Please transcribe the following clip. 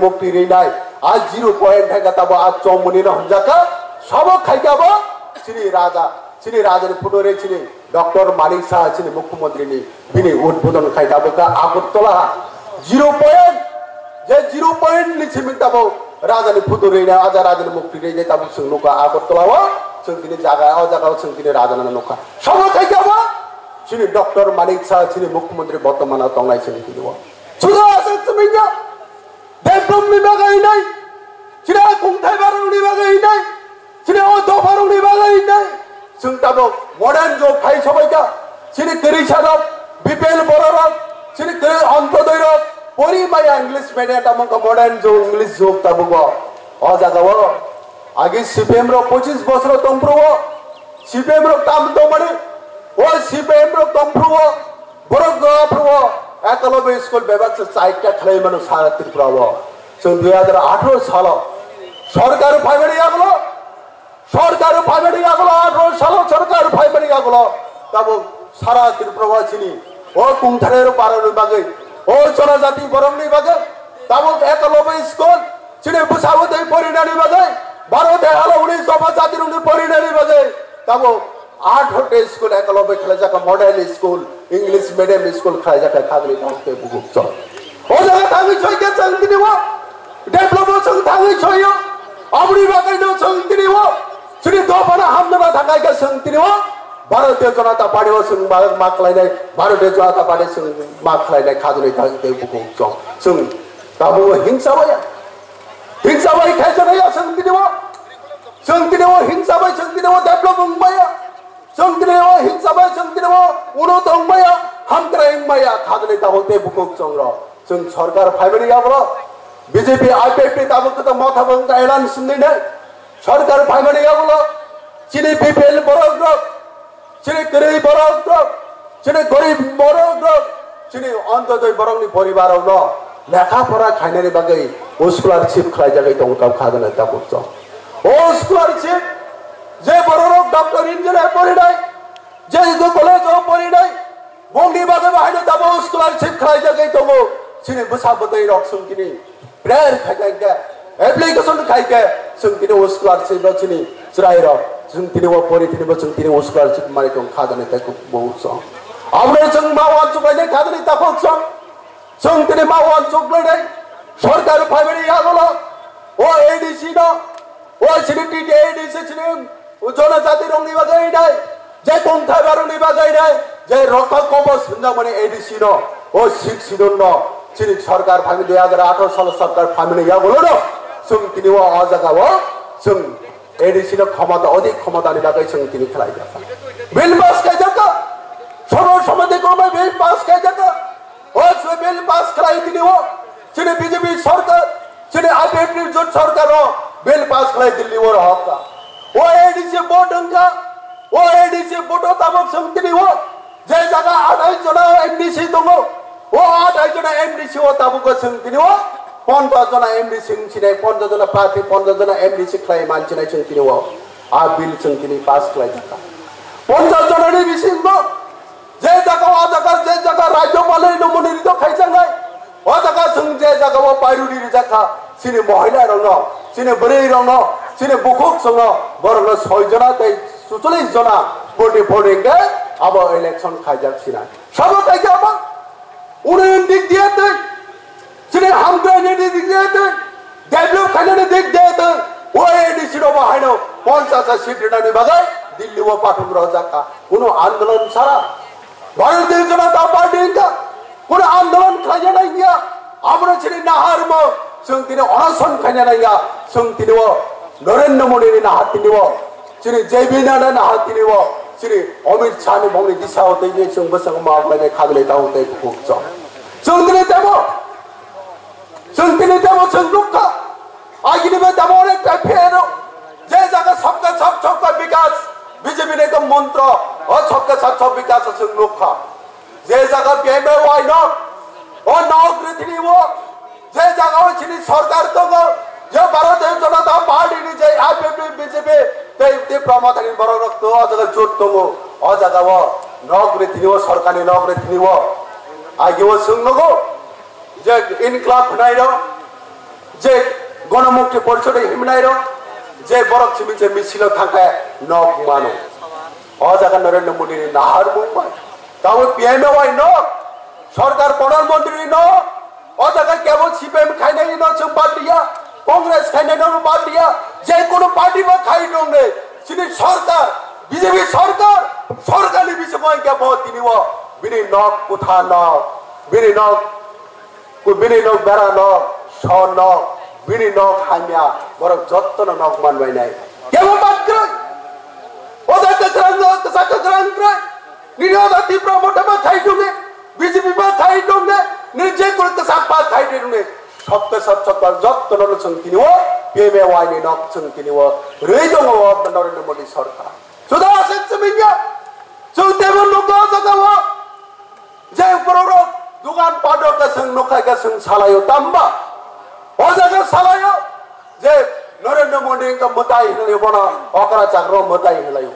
मुक्ति रेनाय आज 0 पॉइंट है तब आज चौमुनी न हंजाका सब खाइकाबो चिनी राजा ने फुटो रे चिनी डॉक्टर मानिक शाह चिनी मुख्यमंत्री ने बिनी उद्बोधन खाइकाबो का आगरतला 0 पॉइंट जे 0 पॉइंट नि छिमिक तब राजा ने फुटो रे आज राजा ने मुक्ति रे तब संगनो का आगरतला व संगिने जागा अ जागा संगिने राजा न नोका सब खाइकाबो चिनी डॉक्टर मानिक शाह चिनी मुख्यमंत्री वर्तमान तंगाई चिनी दियो सुदा आसन चिमिया डेभलपमेन्ट बागै नै चिना खुंथाय बारौनि बागै नै चिना अ बारौनि बागै नै जों दाबो मडार्न जब खाइ सबायका चिनि करिसारब बिपेल बररब चिनि करि अन्तोदयरब परि माया इंग्लिश मेडिया तामका मडार्न जो इंग्लिश जब ताबो अ जागाव आगे सीपीएम रो 25 बछर तंप्रव सीपीएम रो काम तो माने ओ सीपीएम रो तंप्रव बरग गफ्रव एकलव्य स्कुल व्यवस्था साहित्य खलाइ मानु सारा त्रिपुराव जों 2018 साल सरकार फाइबेरि आगलो सरकार फाइबेरि आगलो 18 साल सरकार फाइबेरि आगलो तब सारा त्रिपुरा चिनी ओ कुंथारेर पारनि बागै ओ जनजाति बरंनि बागै तब एकलव्य स्कुल चिनी बुसावदै परिनानि बागै भारत हालौनि सभा जातिरुनि परिनानि बागै तब 8 स्कुल एकलव्य खेला जाका model school English medium school खाइ जाका खागले ताके बुगुक्छ ओ जगा थाङै छैके चंदिनि व डेभलप छ थाङै छैयो अबडी बाकै न चंदिनि व श्री दोपना हामनमा थाङाइका चंदिनि व भारतीय जनता पार्टी व जों माखलायनाय भारतीय जनता पार्टी जों माखलायनाय खागले ताके बुगुक्छ जों ताबो हिंसा बाय खाइजनाया चंदिनि व हिंसा बाय चंदिनि व डेभलप बाय चंदिनि व हिंसा बाय चंदिनि व उनो तंबाया हमक्राइं माया खागले ताहोते बुगुक्छ र जों सरकार फाइबेरि आगलो बीजेपी आईपीएफपी ताबक त माथा बंगा ऐलान सुन्दैन सरकार फाइबेरि आगलो चिनी बीपीएल बरग चिनी गरीब बरग चिनी गरीब बरग चिनी अन्तोदय बरगनि परिवार न लेखा पढा खाइनानि बागै स्कॉलरशिप खाइ जागै दंका खागले ताबक ओ स्कॉलरशिप जे बरग डॉक्टर इंजिनियर परिनाय जे कलेज परिनाय बंगनि बागै बाहायनो ताबो स्कॉलरशिप खाइ जागै दंगो चिनी बुसाबदै रक्सुंकिनि प्रेयर खाइके एप्लीकेशन खाइके जोंतिनि स्कॉलरशिप चिनी चराइर जोंतिनि व परिथिनि जोंतिनि स्कॉलरशिप मारि दं खादने ताको बहुत छ आउरे जों मावान चुकाइने खादने ताको छ जोंतिनि मावान चुकलाइने सरकार फाइबेरि आगलो ओ एडीसी न ओ चिनी टीटी एडीसी चिनी जनजाति रंनि बागै नै जे कुंथाय बारनि बागै नै जे रक्त कवच हुन्जा माने एडीसी न ओ सिक्सिदन न चिनी सरकार फाइमे 2018 साल सरकार फाइमे यागलो न जों तिनि व अ जागाव जों एडीसी न क्षमता अधिक क्षमतानि बागै जों तिनि खलाइ जाका बिल पास खाइ जाका सर्व समिति क्रमे बिल पास खाइ जाका ओ जो बिल पास खलाइ तिनि व चिनी बीजेपी सरकार चिनी आईपीएफपी जो सरकार बिल पास खलाइ दिल्ली व हका ओ एडीसी बोर्ड अंका ओ एडीसी बोर्ड ताबक जों तिनि व जे जागा 28 जना एमडीसी दङो ओ 28 जना एमडीसी ओ ताबुको जों तिनि व 50 जना एमडीसी छिनै 50 जना प्रार्थी 50 जना एमडीसी खलाइ मानसिनाय जों तिनि व आ बिल जों तिनि पास खलाइ जाका 50 जनानि बिसिमबो जे जागा आ जागा जे जागा राज्यपालले नमनिरित खाइजांगाय ओ जागा जों जे जागा व पाइरुनि जाका सिनि महिला रंग सिनि बोरै रंग सिनि बुखुक संग बरनो 6 जना तै 44 जना भोटे भोटेंगे अब इलेक्शन खाइजासिना सब खाइजा अब उन्हें दिख दिया थे चिने हम ने दिख दिया थे डेवलप खाने दिख दिया थे वो एडीसी रो बाहनो 50 सीट ने बगै दिल्ली वो पाठम रजा का कोनो आंदोलन सारा भारतीय जनता पार्टी का कोनो आंदोलन खाइजा नहीं गया हमरो चिने नाहार म जों तिने अनसन खाइजा नहीं गया जों तिने वो नरेंद्र मोदी ने नाहार तिने वो चिने जेबीना ने नाहार तिने वो चिने अमित शाह ने भंगनि दिशा होते ये जों बसंग मावलाय खागले ताउते खुक्छ जों तिने तब जों दुखा आगिनि बे तब अनेक फेरो जे जागा सबका विकास बीजेपी ने तो मंत्र और सबका विकास जों दुखा जे जागा बेमे वाइ न ओ नौकरी वो जे जागा छिनि सरकार तो जो भारतीय जनता पार्टी नि जे आईपीएफपी बीजेपी ते प्रमाथनि बरो रक्तो अजगा जोट दङो अ जागा व नौकरी थिनि वो सरकारनि नौकरी थिनि वो आगे वो सुंगो जे इनकलाब बनाइरो গণমুক্তি পরিষদে হিমনাইর যে বরক চিমিছে মিছিল থাকায় নক মানো ও জায়গা নরেন্দ্র মোদী নাহার মুম্বাই তাও পিএমএ ওয়াই নক সরকার প্রধানমন্ত্রী নক ও জায়গা কেবল সিপিএম খাইনাই ন जों বাদ দিয়া কংগ্রেস খাইনাই ন বাদ দিয়া যে কোনো পার্টি বা খাই দংনে সিনি সরকার বিজেপি সরকার সরকারি বিষয় কেবল তিনি বিনি নক কোথা নক বিনি নক বেড়া নক স নক বিনি নক হামিয়া বরং যত্ন নক মানবাই নাই কেবল বাদ করে ওদের নিরোধা তীব্র মোটা বা খাই দংনে বিজেপি বা খাই দংনে নিজে করতে সাপা খাই দংনে সত্য যত্ন নরসং তিনি পিএমএ ওয়াইনি নক जों তিনি রই দङ নরেন্দ্র মোদী সরকার সুদা আছে মিয়া जों তেমন নক জায়গা যে বড় দোকান পাটকা जों নখাইকা जों সালাयो তাম্বা ও জায়গা সালাयो যে নরেন্দ্র মোদী কা মতাই হলাयो বনা অকরা চাকর মতাই হলাयो